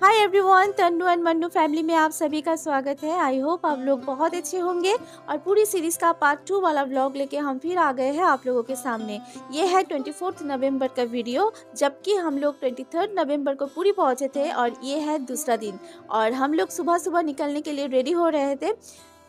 Hi everyone, Tannu and Mannu family में आप सभी का स्वागत है। आई होप आप लोग बहुत अच्छे होंगे। और पूरी सीरीज़ का पार्ट 2 वाला व्लॉग लेके हम फिर आ गए हैं आप लोगों के सामने। ये है 24 नवंबर का वीडियो, जबकि हम लोग 23 नवंबर को पूरी पहुंचे थे और ये है दूसरा दिन। और हम लोग सुबह सुबह निकलने के लिए रेडी हो रहे थे।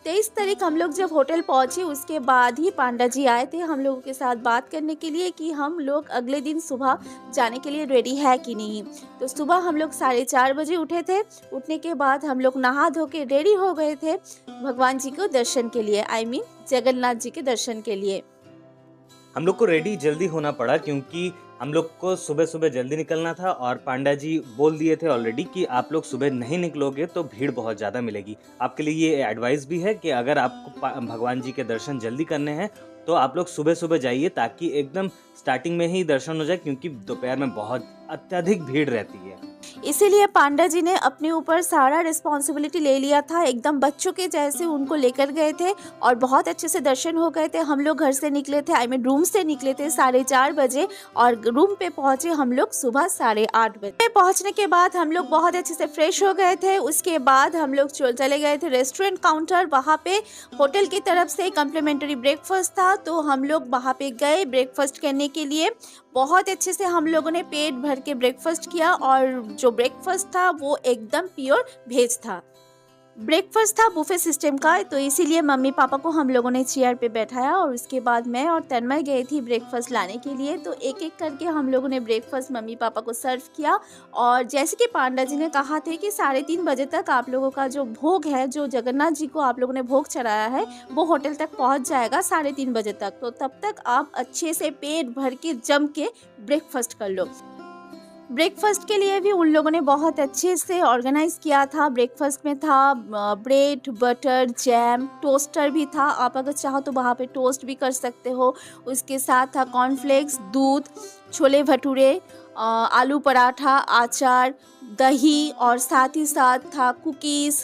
23 तारीख हम लोग जब होटल पहुंचे उसके बाद ही पांडा जी आए थे हम लोगों के साथ बात करने के लिए कि हम लोग अगले दिन सुबह जाने के लिए रेडी है कि नहीं। तो सुबह हम लोग 4:30 बजे उठे थे। उठने के बाद हम लोग नहा धो के रेडी हो गए थे भगवान जी को दर्शन के लिए, जगन्नाथ जी के दर्शन के लिए। हम लोग को रेडी जल्दी होना पड़ा क्योंकि हम लोग को सुबह सुबह जल्दी निकलना था और पांडा जी बोल दिए थे ऑलरेडी कि आप लोग सुबह नहीं निकलोगे तो भीड़ बहुत ज़्यादा मिलेगी। आपके लिए ये एडवाइस भी है कि अगर आपको भगवान जी के दर्शन जल्दी करने हैं तो आप लोग सुबह सुबह जाइए ताकि एकदम स्टार्टिंग में ही दर्शन हो जाए, क्योंकि दोपहर में बहुत अत्यधिक भीड़ रहती है। इसीलिए पांडा जी ने अपने ऊपर सारा रिस्पॉन्सिबिलिटी ले लिया था, एकदम बच्चों के जैसे उनको लेकर गए थे और बहुत अच्छे से दर्शन हो गए थे। हम लोग घर से निकले थे, रूम से निकले थे 4:30 बजे और रूम पे पहुंचे हम लोग सुबह 8:30 बजे। पहुंचने के बाद हम लोग बहुत अच्छे से फ्रेश हो गए थे। उसके बाद हम लोग चले गए थे रेस्टोरेंट काउंटर। वहाँ पे होटल की तरफ से कम्प्लीमेंट्री ब्रेकफास्ट था, तो हम लोग वहाँ पे गए ब्रेकफास्ट करने के लिए। बहुत अच्छे से हम लोगों ने पेट भर के ब्रेकफास्ट किया और जो ब्रेकफास्ट था वो एकदम प्योर वेज था। ब्रेकफास्ट था बुफे सिस्टम का, तो इसीलिए मम्मी पापा को हम लोगों ने चेयर पे बैठाया और उसके बाद मैं और तन्मय गई थी ब्रेकफास्ट लाने के लिए। तो एक एक करके हम लोगों ने ब्रेकफास्ट मम्मी पापा को सर्व किया। और जैसे कि पांडा जी ने कहा थे कि 3:30 बजे तक आप लोगों का जो भोग है, जो जगन्नाथ जी को आप लोगों ने भोग चढ़ाया है, वो होटल तक पहुँच जाएगा 3:30 बजे तक। तो तब तक आप अच्छे से पेट भर के जम के ब्रेकफास्ट कर लो। ब्रेकफास्ट के लिए भी उन लोगों ने बहुत अच्छे से ऑर्गेनाइज किया था। ब्रेकफास्ट में था ब्रेड, बटर, जैम, टोस्टर भी था। आप अगर चाहो तो वहाँ पे टोस्ट भी कर सकते हो। उसके साथ था कॉर्नफ्लेक्स, दूध, छोले भटूरे, आलू पराठा, अचार, दही और साथ ही साथ था कुकीज़,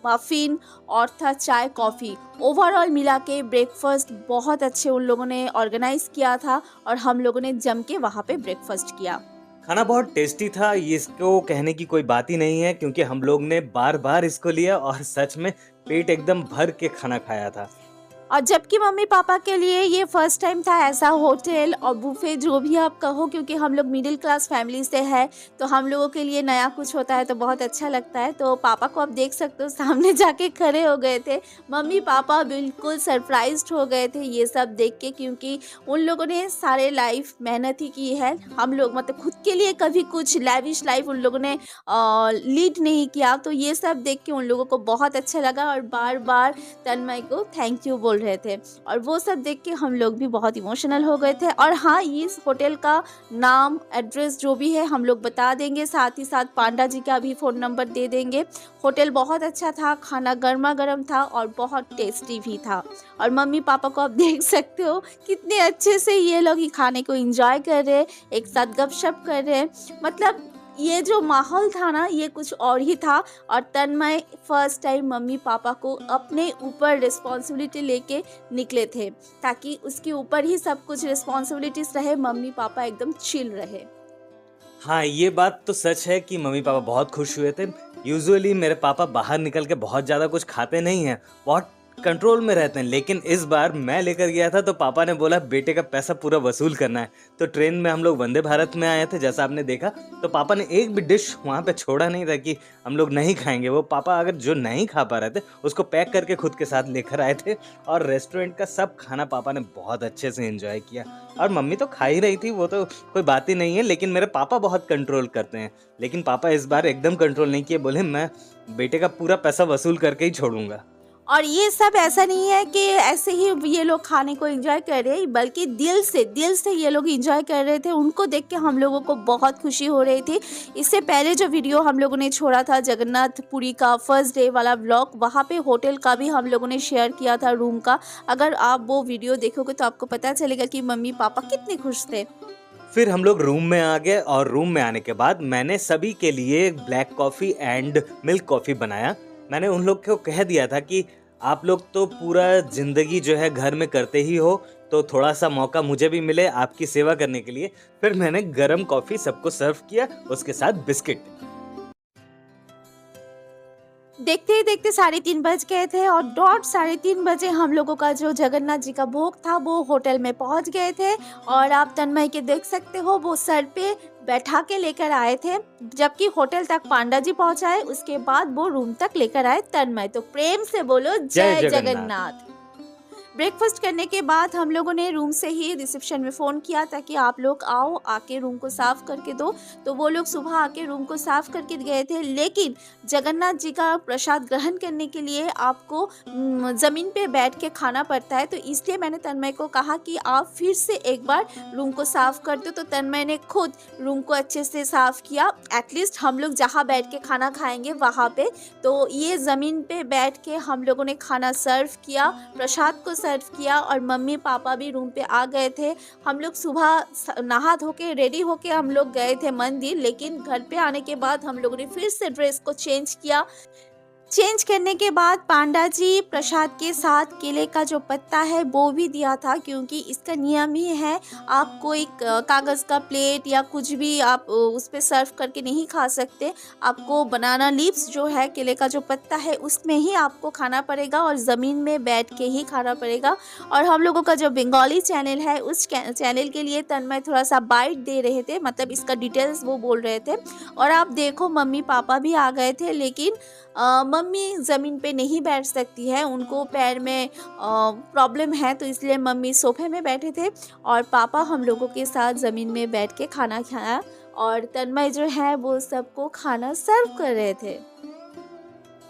मफ़िन और था चाय कॉफ़ी। ओवरऑल मिला के ब्रेकफास्ट बहुत अच्छे उन लोगों ने ऑर्गेनाइज किया था और हम लोगों ने जम के वहाँ पे ब्रेकफास्ट किया। खाना बहुत टेस्टी था, ये इसको कहने की कोई बात ही नहीं है, क्योंकि हम लोग ने बार बार इसको लिया और सच में पेट एकदम भर के खाना खाया था। और जबकि मम्मी पापा के लिए ये फर्स्ट टाइम था ऐसा होटल और बुफे, जो भी आप कहो, क्योंकि हम लोग मिडिल क्लास फैमिली से है तो हम लोगों के लिए नया कुछ होता है तो बहुत अच्छा लगता है। तो पापा को आप देख सकते हो सामने जाके खड़े हो गए थे। मम्मी पापा बिल्कुल सरप्राइज्ड हो गए थे ये सब देख के, क्योंकि उन लोगों ने सारे लाइफ मेहनत ही की है। हम लोग मतलब खुद के लिए कभी कुछ लैविश लाइफ उन लोगों ने लीड नहीं किया। तो ये सब देख के उन लोगों को बहुत अच्छा लगा और बार बार तन्मय को थैंक यू बोल रहे थे। और वो सब देख के हम लोग भी बहुत इमोशनल हो गए थे। और हाँ, इस होटल का नाम, एड्रेस जो भी है हम लोग बता देंगे, साथ ही साथ पांडा जी का भी फ़ोन नंबर दे देंगे। होटल बहुत अच्छा था, खाना गर्मा गर्म था और बहुत टेस्टी भी था। और मम्मी पापा को आप देख सकते हो कितने अच्छे से ये लोग ही खाने को एंजॉय कर रहे, एक साथ गपशप कर रहे। मतलब ये जो माहौल था ना, ये कुछ और ही था। और तन्मय फर्स्ट टाइम मम्मी पापा को अपने ऊपर रिस्पॉन्सिबिलिटी लेके निकले थे, ताकि उसके ऊपर ही सब कुछ रिस्पॉन्सिबिलिटीज रहे, मम्मी पापा एकदम चिल रहे। हाँ, ये बात तो सच है कि मम्मी पापा बहुत खुश हुए थे। यूजुअली मेरे पापा बाहर निकल के बहुत ज़्यादा कुछ खाते नहीं हैं, बहुत कंट्रोल में रहते हैं, लेकिन इस बार मैं लेकर गया था तो पापा ने बोला बेटे का पैसा पूरा वसूल करना है। तो ट्रेन में हम लोग वंदे भारत में आए थे, जैसा आपने देखा, तो पापा ने एक भी डिश वहाँ पे छोड़ा नहीं था कि हम लोग नहीं खाएंगे। वो पापा अगर जो नहीं खा पा रहे थे उसको पैक करके खुद के साथ लेकर आए थे। और रेस्टोरेंट का सब खाना पापा ने बहुत अच्छे से एंजॉय किया। और मम्मी तो खा ही रही थी, वो तो कोई बात ही नहीं है, लेकिन मेरे पापा बहुत कंट्रोल करते हैं। लेकिन पापा इस बार एकदम कंट्रोल नहीं किए, बोले मैं बेटे का पूरा पैसा वसूल करके ही छोड़ूंगा। और ये सब ऐसा नहीं है कि ऐसे ही ये लोग खाने को एंजॉय कर रहे हैं, बल्कि दिल से ये लोग एंजॉय कर रहे थे। उनको देख के हम लोगों को बहुत खुशी हो रही थी। इससे पहले जो वीडियो हम लोगों ने छोड़ा था जगन्नाथपुरी का फर्स्ट डे वाला व्लॉग, वहाँ पे होटल का भी हम लोगों ने शेयर किया था, रूम का। अगर आप वो वीडियो देखोगे तो आपको पता चलेगा कि मम्मी पापा कितने खुश थे। फिर हम लोग रूम में आ गए और रूम में आने के बाद मैंने सभी के लिए black coffee and milk coffee बनाया। मैंने उन लोग को कह दिया था कि आप लोग तो पूरा ज़िंदगी जो है घर में करते ही हो, तो थोड़ा सा मौका मुझे भी मिले आपकी सेवा करने के लिए। फिर मैंने गरम कॉफ़ी सबको सर्व किया, उसके साथ बिस्किट। देखते ही देखते 3:30 बज गए थे और डॉट 3:30 बजे हम लोगों का जो जगन्नाथ जी का भोग था वो होटल में पहुंच गए थे। और आप तन्मय के देख सकते हो वो सर पे बैठा के लेकर आए थे, जबकि होटल तक पांडा जी पहुंचाए, उसके बाद वो रूम तक लेकर आए तन्मय। तो प्रेम से बोलो जय जय जगन्नाथ। जगन्नाथ। ब्रेकफास्ट करने के बाद हम लोगों ने रूम से ही रिसेप्शन में फ़ोन किया ताकि आप लोग आओ, आके रूम को साफ़ करके दो। तो वो लोग सुबह आके रूम को साफ़ करके गए थे, लेकिन जगन्नाथ जी का प्रसाद ग्रहण करने के लिए आपको ज़मीन पे बैठ के खाना पड़ता है। तो इसलिए मैंने तन्मय को कहा कि आप फिर से एक बार रूम को साफ़ कर दो। तो तन्मय ने खुद रूम को अच्छे से साफ़ किया, एटलीस्ट हम लोग जहाँ बैठ के खाना खाएंगे वहाँ पे। तो ये ज़मीन पे बैठ के हम लोगों ने खाना सर्व किया, प्रसाद को सर्व किया और मम्मी पापा भी रूम पे आ गए थे। हम लोग सुबह नहा धो के रेडी होके हम लोग गए थे मंदिर, लेकिन घर पे आने के बाद हम लोगों ने फिर से ड्रेस को चेंज किया। चेंज करने के बाद पांडा जी प्रसाद के साथ केले का जो पत्ता है वो भी दिया था, क्योंकि इसका नियम ही है आप कोई कागज़ का प्लेट या कुछ भी आप उस पे सर्व करके नहीं खा सकते। आपको बनाना लीव्स जो है, केले का जो पत्ता है, उसमें ही आपको खाना पड़ेगा और ज़मीन में बैठ के ही खाना पड़ेगा। और हम लोगों का जो बंगाली चैनल है उस चैनल के लिए तन्मय थोड़ा सा बाइट दे रहे थे, मतलब इसका डिटेल्स वो बोल रहे थे। और आप देखो मम्मी पापा भी आ गए थे, लेकिन मम्मी ज़मीन पे नहीं बैठ सकती है, उनको पैर में प्रॉब्लम है, तो इसलिए मम्मी सोफे में बैठे थे और पापा हम लोगों के साथ ज़मीन में बैठ के खाना खाया। और तन्मय जो है वो सबको खाना सर्व कर रहे थे।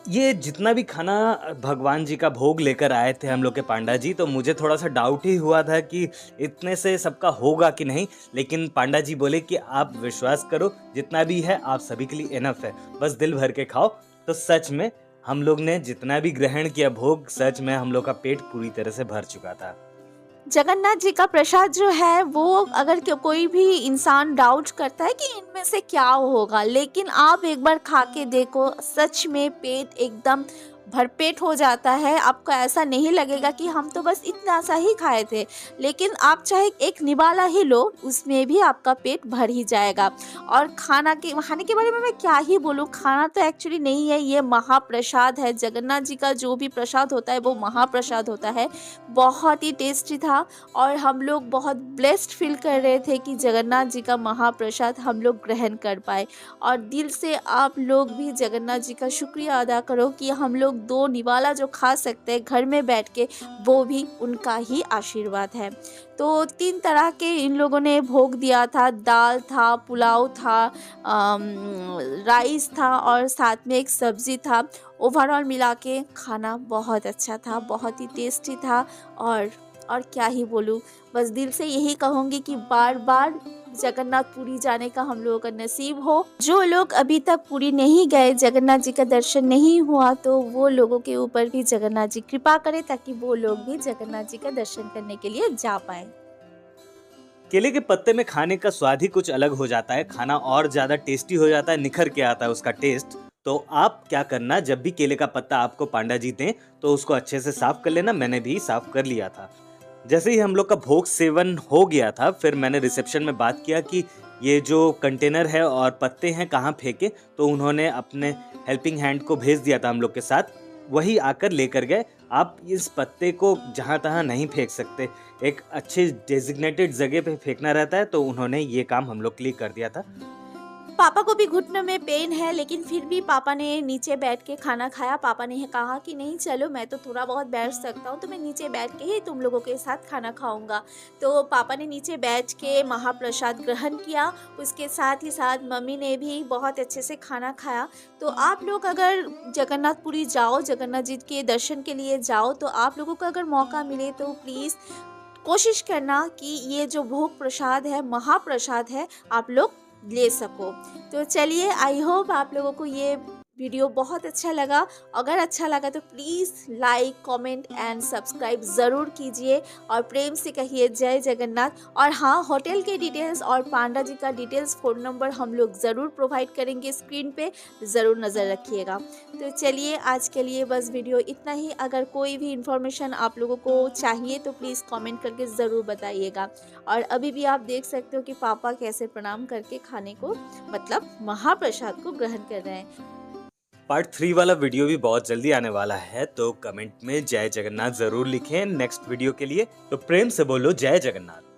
ये जितना भी खाना भगवान जी का भोग लेकर आए थे हम लोग के पांडा जी, तो मुझे थोड़ा-सा डाउट ही हुआ था कि इतने से सबका होगा कि नहीं? लेकिन पांडा जी बोले कि आप विश्वास करो, जितना भी है आप सभी के लिए इनफ है, बस दिल भर के खाओ। तो सच में हम लोग ने जितना भी ग्रहण किया भोग, सच में हम लोग का पेट पूरी तरह से भर चुका था। जगन्नाथ जी का प्रसाद जो है वो, अगर कोई भी इंसान डाउट करता है कि इनमें से क्या होगा, लेकिन आप एक बार खा के देखो, सच में पेट एकदम भरपेट हो जाता है। आपको ऐसा नहीं लगेगा कि हम तो बस इतना सा ही खाए थे, लेकिन आप चाहे एक निवाला ही लो, उसमें भी आपका पेट भर ही जाएगा। और खाने के बारे में मैं क्या ही बोलूँ, खाना तो एक्चुअली नहीं है, ये महाप्रसाद है। जगन्नाथ जी का जो भी प्रसाद होता है वो महाप्रसाद होता है। बहुत ही टेस्टी था और हम लोग बहुत ब्लेस्ड फील कर रहे थे कि जगन्नाथ जी का महाप्रसाद हम लोग ग्रहण कर पाए। और दिल से आप लोग भी जगन्नाथ जी का शुक्रिया अदा करो कि हम लोग 2 निवाला जो खा सकते हैं घर में बैठ के, वो भी उनका ही आशीर्वाद है। तो 3 तरह के इन लोगों ने भोग दिया था, दाल था, पुलाव था, राइस था और साथ में एक सब्ज़ी था। ओवरऑल मिला के खाना बहुत अच्छा था, बहुत ही टेस्टी था। और क्या ही बोलूँ, बस दिल से यही कहूँगी कि बार-बार जगन्नाथ पुरी जाने का हम लोगों का नसीब हो। जो लोग अभी तक पुरी नहीं गए, जगन्नाथ जी का दर्शन नहीं हुआ, तो वो लोगों के ऊपर भी जगन्नाथ जी कृपा करें ताकि वो लोग भी जगन्नाथ जी का दर्शन करने के लिए जा पाएँ। केले के पत्ते में खाने का स्वाद ही कुछ अलग हो जाता है, खाना और ज़्यादा टेस्टी हो जाता है, निखर के आता है उसका टेस्ट। तो आप क्या करना, जब भी केले का पत्ता आपको पांडा जी दें, तो उसको अच्छे से साफ कर लेना। मैंने भी साफ कर लिया था। जैसे ही हम लोग का भोग सेवन हो गया था, फिर मैंने रिसेप्शन में बात किया कि ये जो कंटेनर है और पत्ते हैं कहाँ फेंके, तो उन्होंने अपने हेल्पिंग हैंड को भेज दिया था हम लोग के साथ, वही आकर लेकर गए। आप इस पत्ते को जहाँ तहाँ नहीं फेंक सकते, एक अच्छे डेजिग्नेटेड जगह पे फेंकना रहता है, तो उन्होंने ये काम हम लोग के लिए कर दिया था। पापा को भी घुटनों में पेन है, लेकिन फिर भी पापा ने नीचे बैठ के खाना खाया। पापा ने कहा कि नहीं चलो, मैं तो थोड़ा बहुत बैठ सकता हूँ, तो मैं नीचे बैठ के ही तुम लोगों के साथ खाना खाऊंगा। तो पापा ने नीचे बैठ के महाप्रसाद ग्रहण किया, उसके साथ ही साथ मम्मी ने भी बहुत अच्छे से खाना खाया। तो आप लोग अगर जगन्नाथपुरी जाओ, जगन्नाथ जी के दर्शन के लिए जाओ, तो आप लोगों को अगर मौका मिले तो प्लीज़ कोशिश करना कि ये जो भोग प्रसाद है, महाप्रसाद है, आप लोग ले सको। तो चलिए, आई होप आप लोगों को ये वीडियो बहुत अच्छा लगा। अगर अच्छा लगा तो please like, comment and subscribe ज़रूर कीजिए और प्रेम से कहिए जय जगन्नाथ। और हाँ, होटल के डिटेल्स और पांडा जी का डिटेल्स, फ़ोन नंबर हम लोग ज़रूर प्रोवाइड करेंगे स्क्रीन पे, ज़रूर नज़र रखिएगा। तो चलिए, आज के लिए बस वीडियो इतना ही। अगर कोई भी इन्फॉर्मेशन आप लोगों को चाहिए तो प्लीज़ कमेंट करके ज़रूर बताइएगा। और अभी भी आप देख सकते हो कि पापा कैसे प्रणाम करके खाने को, मतलब महाप्रसाद को ग्रहण कर रहे हैं। पार्ट 3 वाला वीडियो भी बहुत जल्दी आने वाला है, तो कमेंट में जय जगन्नाथ जरूर लिखें नेक्स्ट वीडियो के लिए। तो प्रेम से बोलो जय जगन्नाथ।